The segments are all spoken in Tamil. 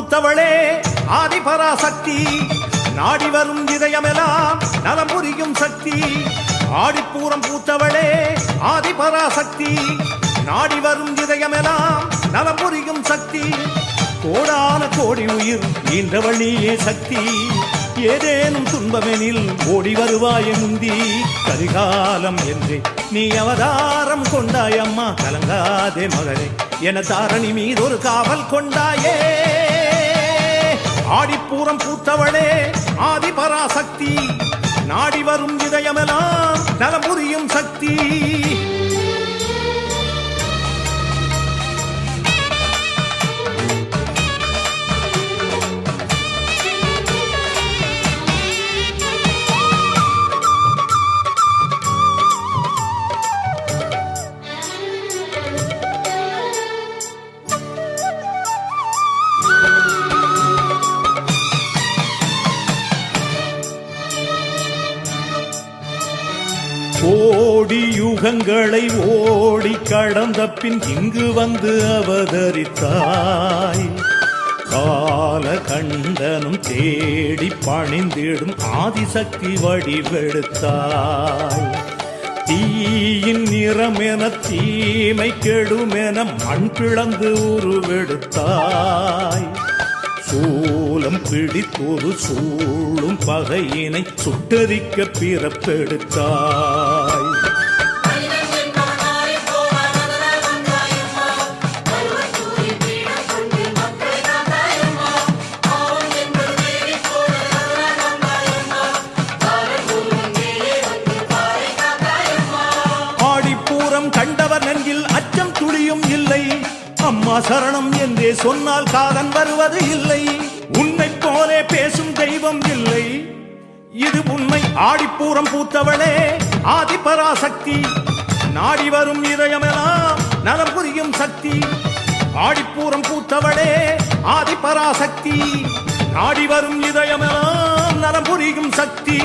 பூத்தவளே ஆதிபராசக்தி நாடி வரும் இதயமெல்லாம் நலம் புரியும் சக்தி. ஆடிப்பூரம் பூத்தவளே ஆதிபராசக்தி நாடி வரும் இதயமெல்லாம் நலம் புரியும் சக்தி. கோடான கோடி உயிர் ஈன்றவழியே சக்தி. ஏதேனும் துன்பமெனில் ஓடி வருவாய முந்தி. கரிகாலம் என்றே நீ அவதாரம் கொண்டாயம்மா, கலங்காதே மகளே என தாரணி மீது ஒரு காவல் கொண்டாயே. ஆடிப்பூரம் பூத்தவளே ஆதிபராசக்தி நாடி வரும் இதயமெல்லாம் நலம் புரியும் சக்தி. கோடி யுகங்களை ஓடி கடந்த பின் இங்கு வந்து அவதரித்தாய். கால கண்டனும் தேடி பணிந்திடும் ஆதிசக்தி வடிவெடுத்தாய். தீயின் நிறமென தீமை கெடுமென மண் பிளந்து உருவெடுத்தாய். சூலம் பிடித்தொரு சூழும் பகையினை சுட்டரிக்க பிறப்பெடுத்தாய். ஆடிப்பூரம் கண்டவர் நெஞ்சில் அச்சம் துளியும் இல்லை. அம்மா சரணம் என்றே சொன்னால் காதன் வருவது இல்லை. உன்னை போலே பேசும் தெய்வம் இல்லை, இது உண்மை. ஆடிப்பூரம் பூத்தவளே ஆதிபராசக்தி நாடி வரும் இதயமெல்லாம் நலம் புரியும் சக்தி. ஆடிப்பூரம் பூத்தவளே ஆதிபராசக்தி நாடி வரும் இதயமெல்லாம் நலம் புரியும் சக்தி.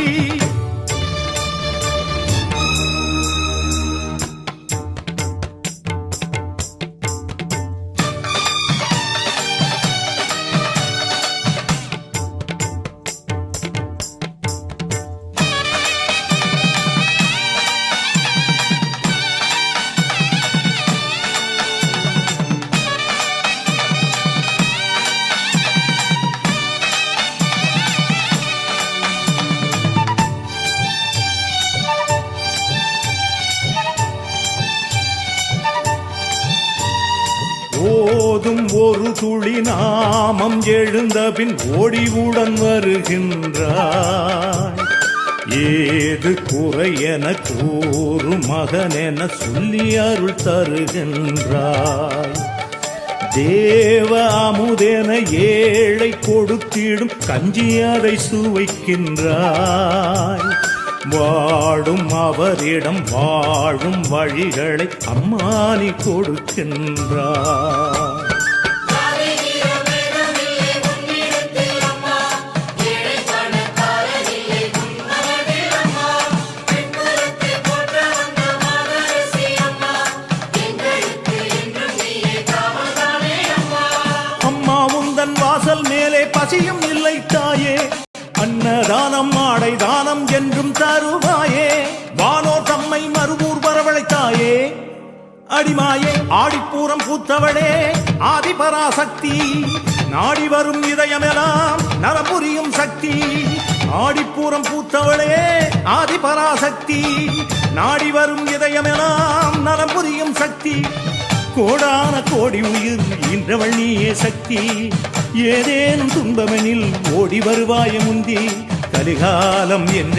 ஓதும் ஒரு துளி நாமம் எழுந்த பின் ஓடிவுடன் வருகின்றாய். ஏது குறை என கூறும் மகன் என சொல்லி அருள் தருகின்றாய். தேவ அமுதென ஏழை கொடுத்திடும் கஞ்சி அதை சுவைக்கின்றாய். வாடும் அவரிடம் வாழும் வழிகளை அம்மானி கொடுக்கின்றார். அம்மா உந்தன் வாசல் மேலே பசியும் இல்லை தாயே. அன்னதானம் ஆடை தானம் என்றும் தருவாயே. வானோர் தம்மை மறுவூர் வரவழைத்தாயே. அடிமாயே ஆடிப்பூரம் பூத்தவளே ஆதிபராசக்தி நாடி வரும் இதயமெல்லாம் நலம் புரியும் சக்தி. ஆடிப்பூரம் பூத்தவளே ஆதிபராசக்தி நாடி வரும் இதயமெல்லாம் நலம் புரியும் சக்தி. கோடான கோடி உயிர் ஈன்றவள் நீயே சக்தி. ஏதேனும் துன்பமெனில் ஓடி வருவாய முந்தி. கலிகாலம் என்று